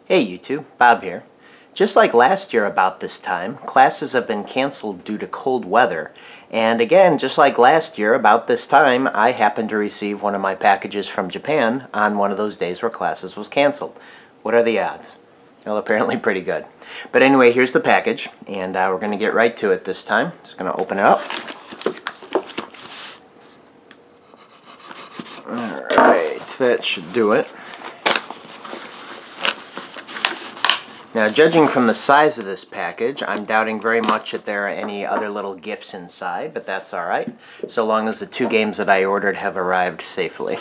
Hey YouTube, Bob here. Just like last year about this time, classes have been canceled due to cold weather. And again, just like last year about this time, I happened to receive one of my packages from Japan on one of those days where classes was canceled. What are the odds? Well, apparently pretty good. But anyway, here's the package, and we're going to get right to it this time. Just going to open it up. Alright, that should do it. Now, judging from the size of this package, I'm doubting very much that there are any other little gifts inside, but that's alright, so long as the two games that I ordered have arrived safely.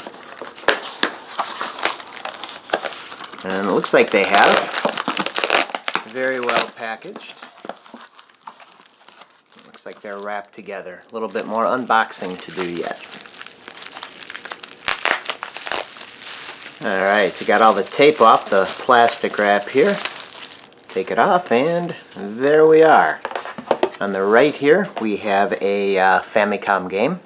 And it looks like they have. Very well packaged. Looks like they're wrapped together. A little bit more unboxing to do yet. Alright, so got all the tape off the plastic wrap here. Take it off, and there we are. On the right here, we have a Famicom game,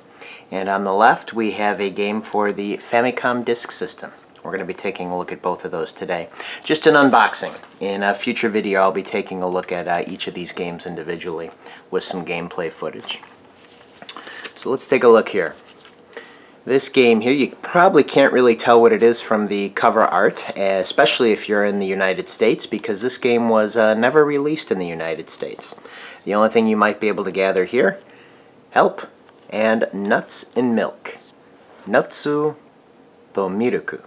and on the left, we have a game for the Famicom Disk System. We're going to be taking a look at both of those today. Just an unboxing. In a future video, I'll be taking a look at each of these games individually with some gameplay footage. So let's take a look here. This game here, you probably can't really tell what it is from the cover art, especially if you're in the United States, because this game was never released in the United States. The only thing you might be able to gather here, help, and nuts and milk. Natsu to Miruku.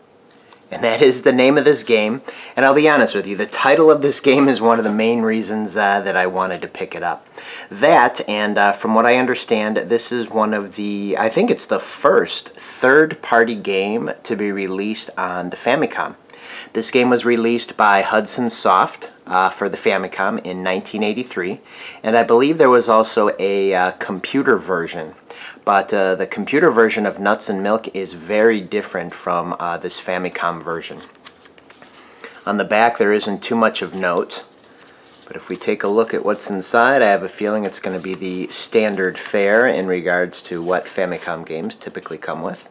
And that is the name of this game, and I'll be honest with you, the title of this game is one of the main reasons that I wanted to pick it up. That, and from what I understand, this is one of the, I think it's the first third-party game to be released on the Famicom. This game was released by Hudson Soft for the Famicom in 1983, and I believe there was also a computer version. But the computer version of Nuts and Milk is very different from this Famicom version. On the back there isn't too much of note, but if we take a look at what's inside, I have a feeling it's going to be the standard fare in regards to what Famicom games typically come with.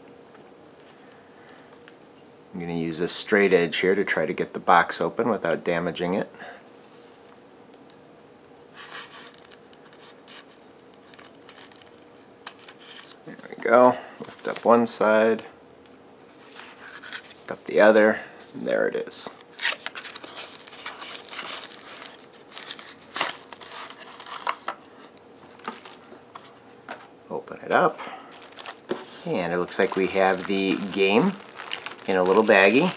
I'm going to use a straight edge here to try to get the box open without damaging it. There we go. Lift up one side, lift up the other, and there it is. Open it up, and it looks like we have the game in a little baggie.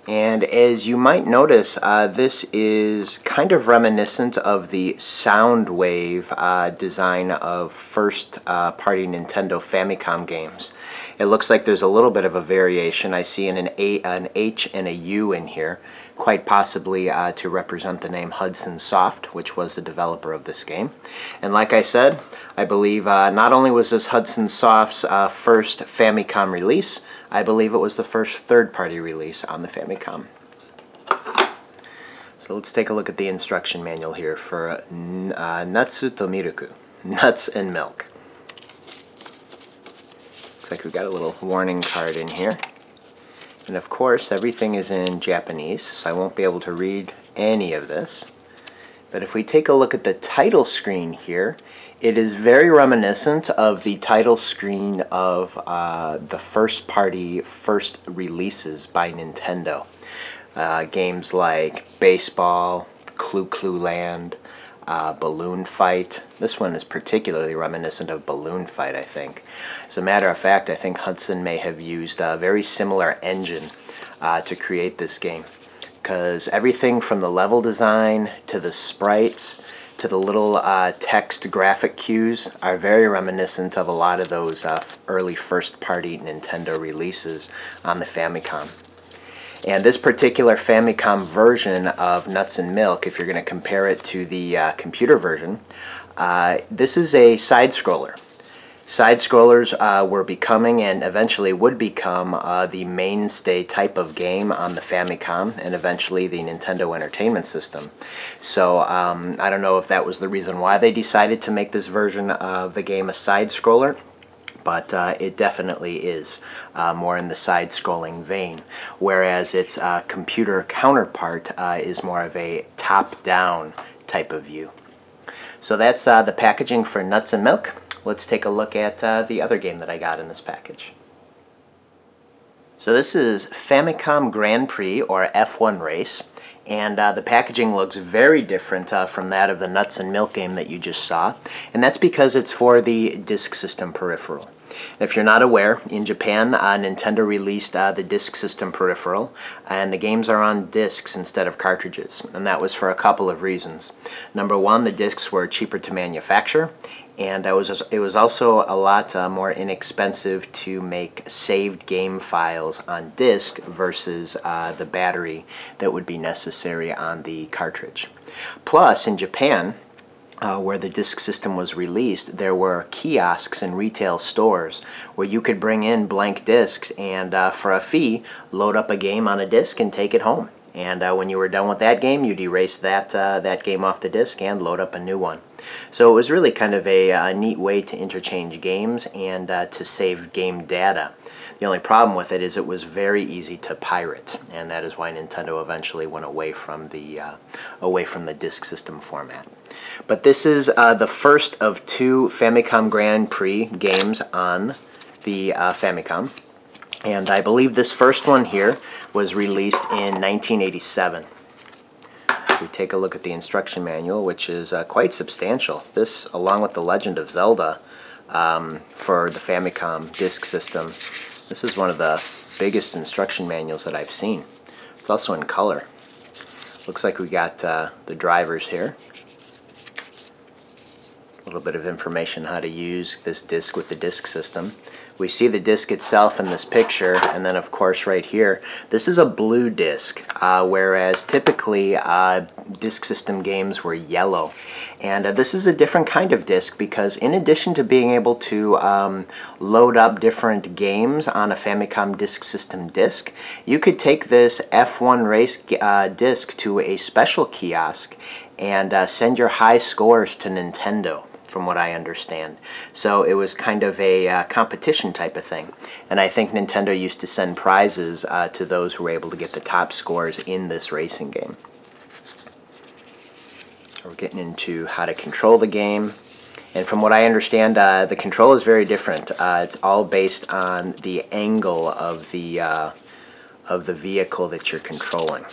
And as you might notice, this is kind of reminiscent of the Soundwave design of first-party Nintendo Famicom games. It looks like there's a little bit of a variation. I see an H and a U in here, quite possibly to represent the name Hudson Soft, which was the developer of this game. And like I said, I believe not only was this Hudson Soft's first Famicom release, I believe it was the first third-party release on the Famicom. So let's take a look at the instruction manual here for Natsu to Miruku, Nuts and Milk. Looks like we've got a little warning card in here. And of course, everything is in Japanese, so I won't be able to read any of this. But if we take a look at the title screen here, it is very reminiscent of the title screen of the first releases by Nintendo. Games like Baseball, Clue Land, Balloon Fight. This one is particularly reminiscent of Balloon Fight, I think. As a matter of fact, I think Hudson may have used a very similar engine to create this game, because everything from the level design to the sprites to the little text graphic cues are very reminiscent of a lot of those early first-party Nintendo releases on the Famicom. And this particular Famicom version of Nuts and Milk, if you're going to compare it to the computer version, this is a side-scroller. Side-scrollers were becoming, and eventually would become, the mainstay type of game on the Famicom and eventually the Nintendo Entertainment System. So I don't know if that was the reason why they decided to make this version of the game a side-scroller, but it definitely is more in the side-scrolling vein, whereas its computer counterpart is more of a top-down type of view. So that's the packaging for Nuts and Milk. Let's take a look at the other game that I got in this package. So this is Famicom Grand Prix, or F1 Race, and the packaging looks very different from that of the Nuts and Milk game that you just saw, and that's because it's for the Disk System peripheral. If you're not aware, in Japan, Nintendo released the Disk System peripheral, and the games are on discs instead of cartridges, and that was for a couple of reasons. Number one, the discs were cheaper to manufacture, and it was also a lot more inexpensive to make saved game files on disk versus the battery that would be necessary on the cartridge. Plus, in Japan, where the disk system was released, there were kiosks in retail stores where you could bring in blank discs and for a fee load up a game on a disc and take it home. And when you were done with that game, you'd erase that game off the disc and load up a new one. So it was really kind of a neat way to interchange games and to save game data. The only problem with it is it was very easy to pirate, and that is why Nintendo eventually went away from the disk system format. But this is the first of two Famicom Grand Prix games on the Famicom. And I believe this first one here was released in 1987. We take a look at the instruction manual, which is quite substantial. This, along with The Legend of Zelda for the Famicom Disk System, this is one of the biggest instruction manuals that I've seen. It's also in color. Looks like we got the drivers here. A little bit of information how to use this disc with the disk system. We see the disc itself in this picture, and then of course right here, this is a blue disc, whereas typically disk system games were yellow. And this is a different kind of disc because in addition to being able to load up different games on a Famicom Disk System disc, you could take this F1 Race disc to a special kiosk and send your high scores to Nintendo, from what I understand. So it was kind of a competition type of thing. And I think Nintendo used to send prizes to those who were able to get the top scores in this racing game. We're getting into how to control the game. And from what I understand, the control is very different. It's all based on the angle of the vehicle that you're controlling.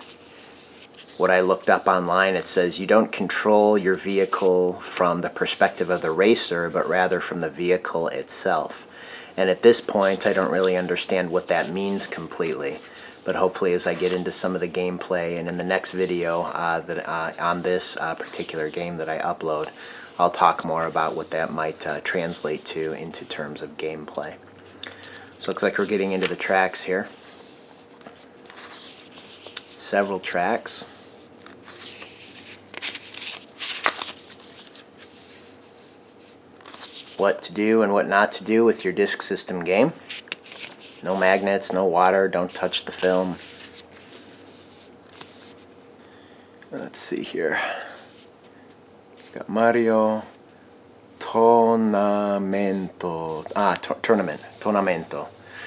What I looked up online, it says you don't control your vehicle from the perspective of the racer, but rather from the vehicle itself. And at this point, I don't really understand what that means completely. But hopefully as I get into some of the gameplay and in the next video on this particular game that I upload, I'll talk more about what that might translate to into terms of gameplay. So it looks like we're getting into the tracks here. Several tracks. What to do and what not to do with your disk system game. No magnets, no water, don't touch the film. Let's see here. Got Mario Tornamento.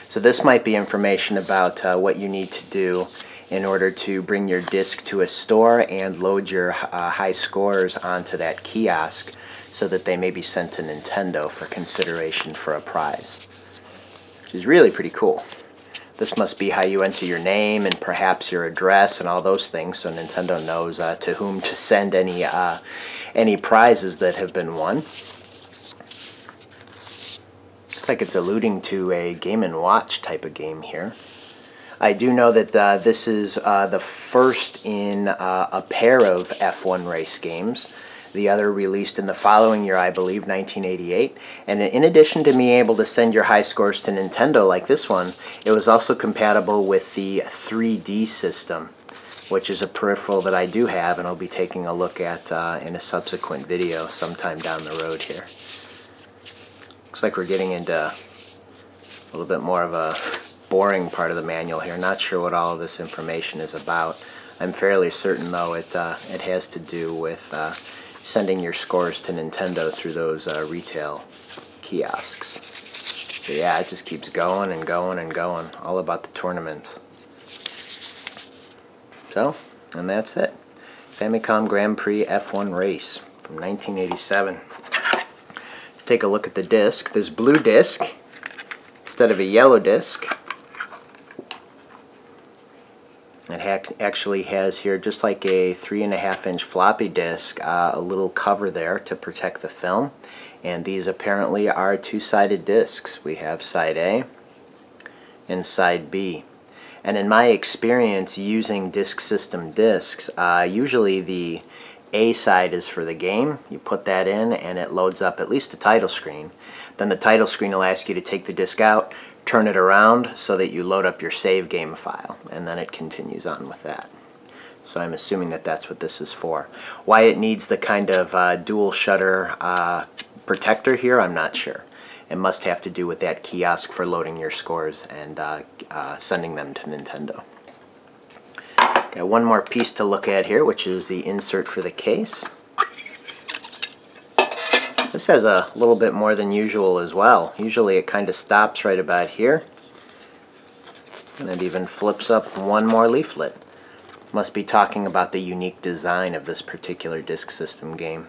So this might be information about what you need to do in order to bring your disc to a store and load your high scores onto that kiosk so that they may be sent to Nintendo for consideration for a prize, which is really pretty cool. This must be how you enter your name and perhaps your address and all those things, so Nintendo knows to whom to send any prizes that have been won. Looks like it's alluding to a Game & Watch type of game here. I do know that this is the first in a pair of F1 race games. The other released in the following year, I believe, 1988. And in addition to being able to send your high scores to Nintendo like this one, it was also compatible with the 3D system, which is a peripheral that I do have and I'll be taking a look at in a subsequent video sometime down the road here. Looks like we're getting into a little bit more of a boring part of the manual here. Not sure what all of this information is about. I'm fairly certain, though, it has to do with sending your scores to Nintendo through those retail kiosks. So yeah, it just keeps going and going and going, all about the tournament. So, and that's it. Famicom Grand Prix F1 Race from 1987. Let's take a look at the disc. This blue disc, instead of a yellow disc, it actually has here, just like a 3.5-inch floppy disk, a little cover there to protect the film. And these apparently are two-sided discs. We have side A and side B. And in my experience using Disk System discs, usually the A side is for the game. You put that in and it loads up at least the title screen. Then the title screen will ask you to take the disc out, turn it around so that you load up your save game file, and then it continues on with that. So I'm assuming that that's what this is for. Why it needs the kind of dual shutter protector here, I'm not sure. It must have to do with that kiosk for loading your scores and sending them to Nintendo. Got one more piece to look at here, which is the insert for the case. This has a little bit more than usual as well. Usually it kind of stops right about here, and it even flips up one more leaflet. Must be talking about the unique design of this particular Disk System game.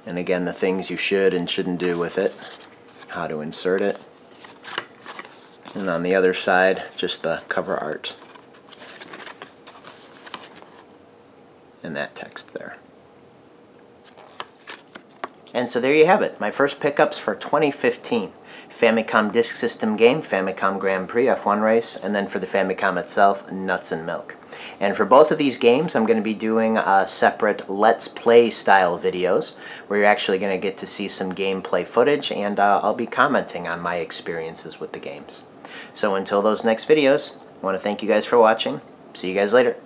And again, the things you should and shouldn't do with it, how to insert it. And on the other side, just the cover art. And that text there. And so there you have it, my first pickups for 2015. Famicom Disk System game, Famicom Grand Prix F1 Race, and then for the Famicom itself, Nuts and Milk. And for both of these games, I'm going to be doing separate Let's Play style videos, where you're actually going to get to see some gameplay footage, and I'll be commenting on my experiences with the games. So until those next videos, I want to thank you guys for watching. See you guys later.